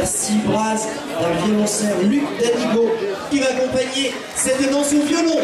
cibrase d'un violoncelle Luc Danigo qui va accompagner cette danse au violon.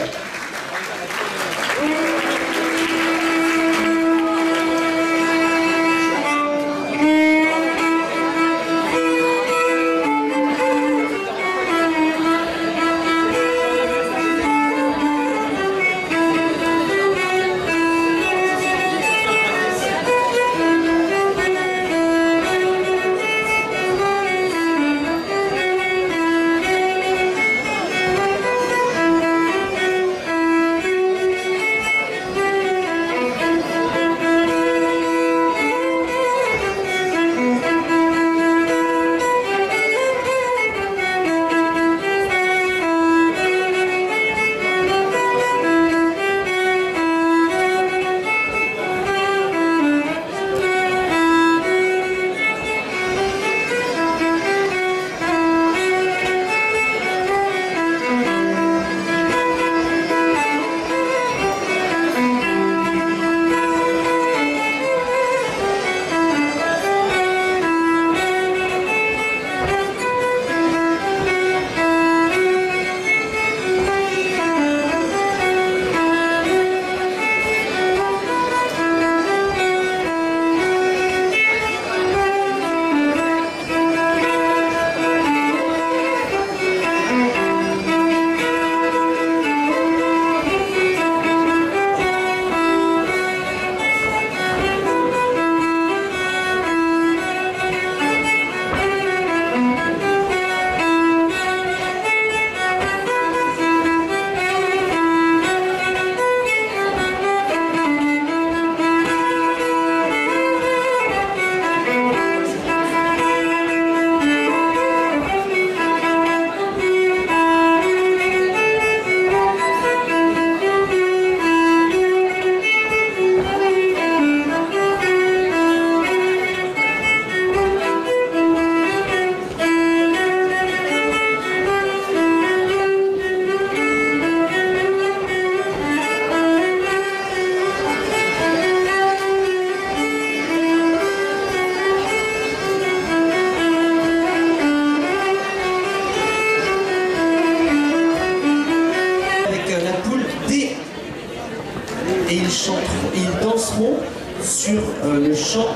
Et ils danseront sur le chant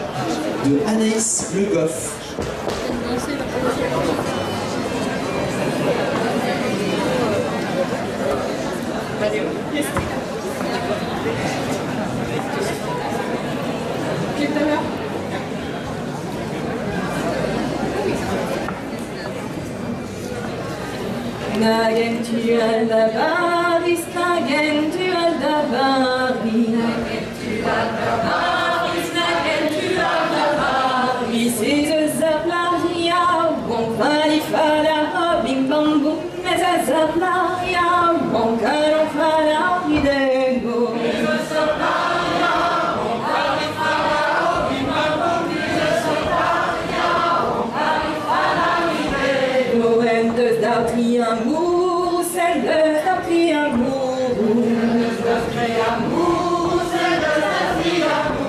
de Anaïs Le Goff. Nagen tu al dabaris, nagen tu al dabaris, nagen tu al dabaris, nagen tu al dabaris. Is zaplaria, bon fali fala, bim bam bum, mais zaplaria, bon caro fala idego. Is zaplaria, bon fali fala, bim bam bum, mais zaplaria, bon caro fala idego. And the triamour, celle de la triamour, celle de la triamour.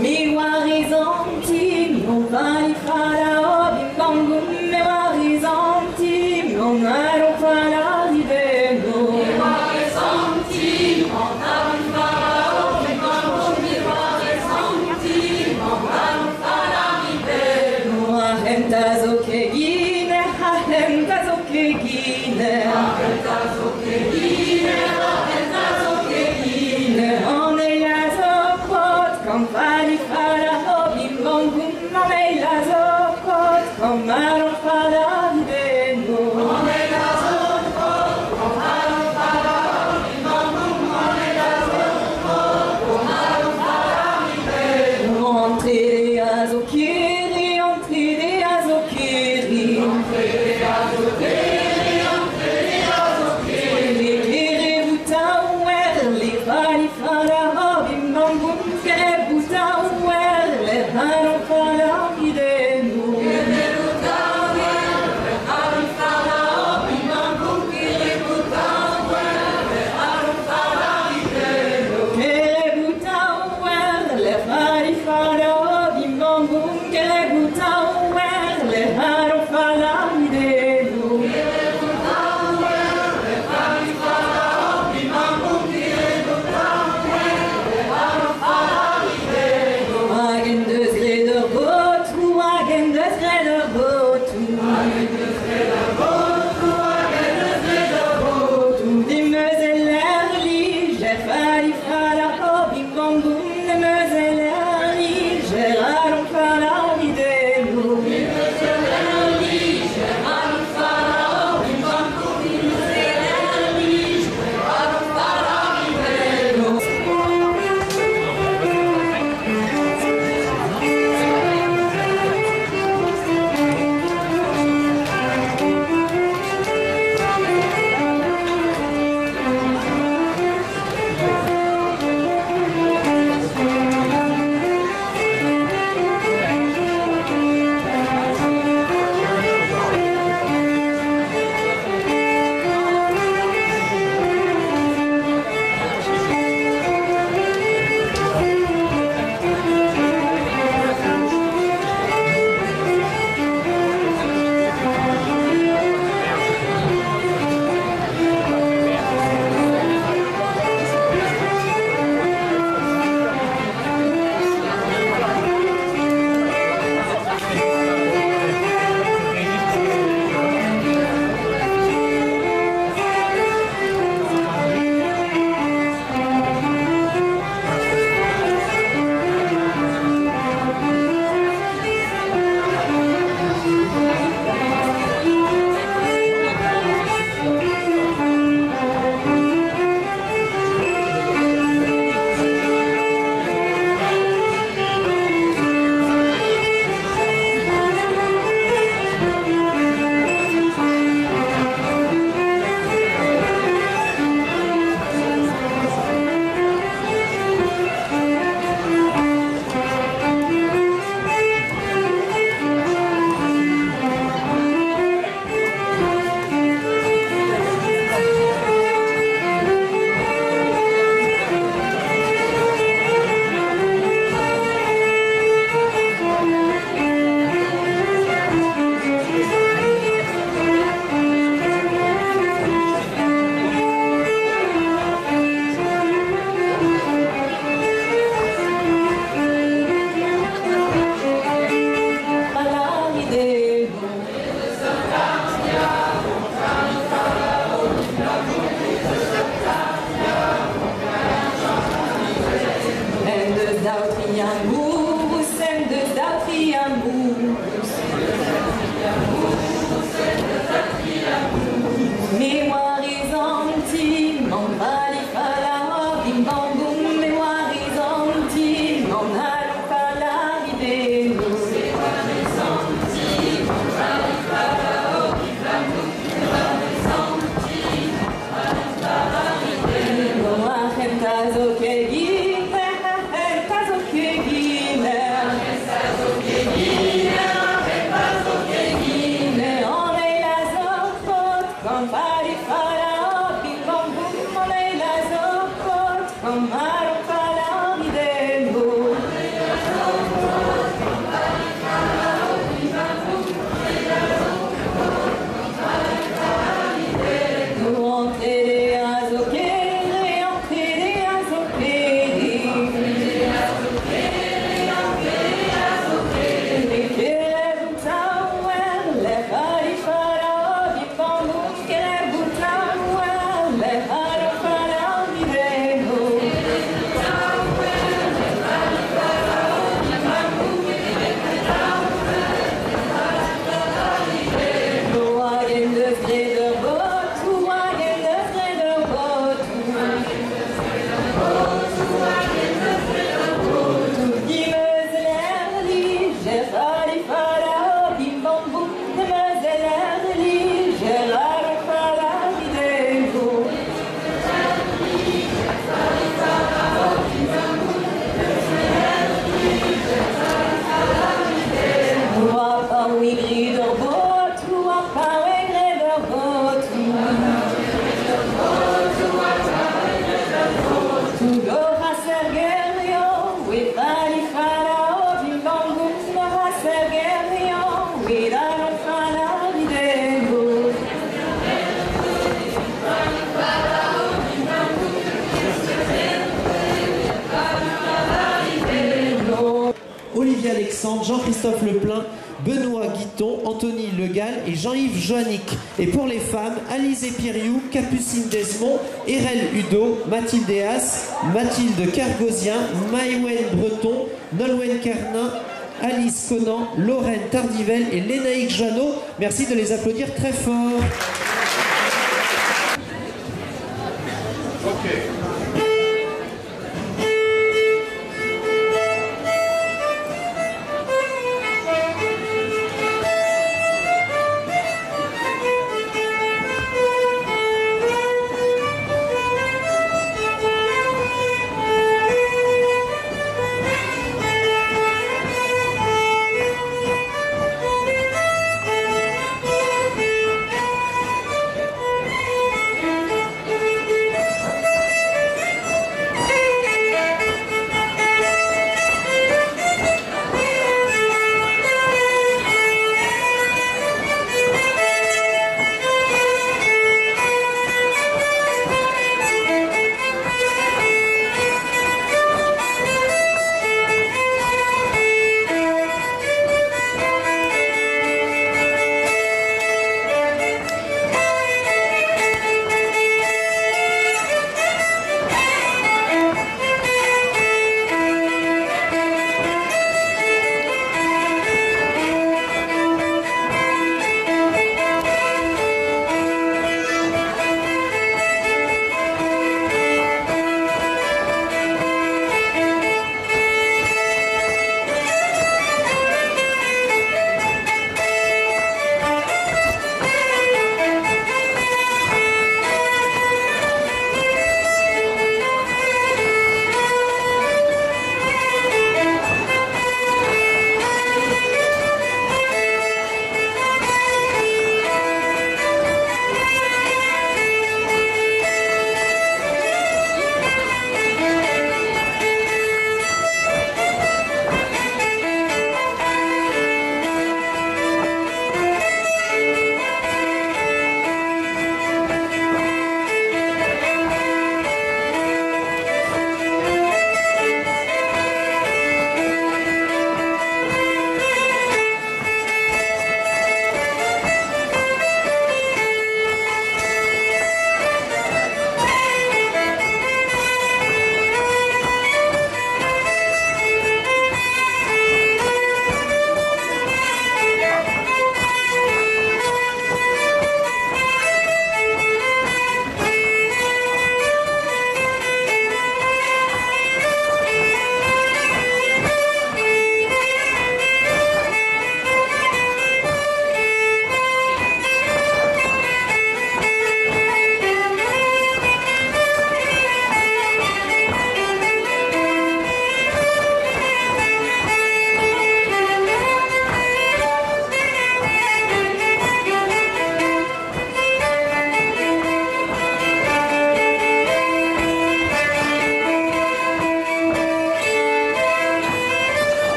Miroirizanti, mon pai fala, bimbango, miroirizanti, mon aro fala, vivego. Miroirizanti, mon aro fala, bimbango, miroirizanti, mon aro fala, vivego. Ahentazo che gine, ahentazo che gine, ahentazo che gine, ahentazo che gine. On est la zopot, comme fali fala, bim bom bum, on est la zopot, comme maron fala, vivego. On est la zopot, comme maron fala, bim bom bum, on est la zopot, comme maron fala, vivego. Entrez à zokiri, entrez à zokiri, entrez à zokiri. Faro fari fara ho bim bom bum ne mezelani geraron fara videlu mezelani geraron fara ho bim bom bum ne mezelani geraron fara videlu. Olivier Alexandre, Jean-Christophe Leplain, Benoît Guiton, Anthony Legal et Jean-Yves Joannick. Et pour les femmes, Alizé Piriou, Capucine Desmond, Erel Udo, Mathilde Eas, Mathilde Kergosien, Maïwen Breton, Nolwenn Kernin, Alice Conan, Lorraine Tardivel et Lénaïque Jeannot. Merci de les applaudir très fort.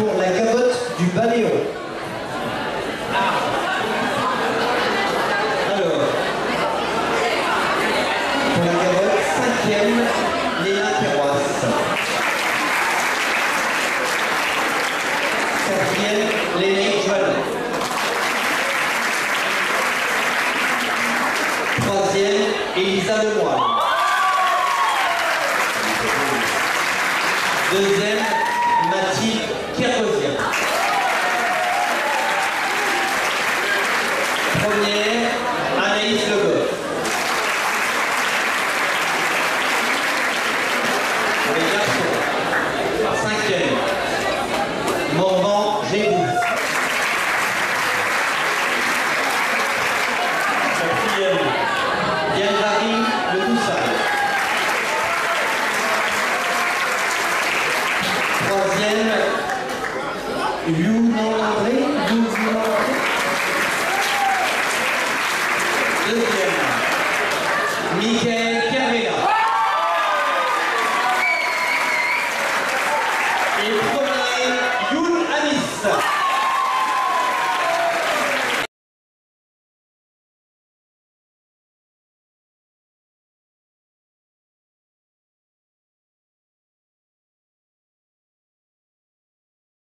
pour la gavotte du Baléon. Alors, pour la gavotte, 5e, Léa Terroisse. 4e, Lénaïque Joanne. 3e, Elisa Lemoine. 2e,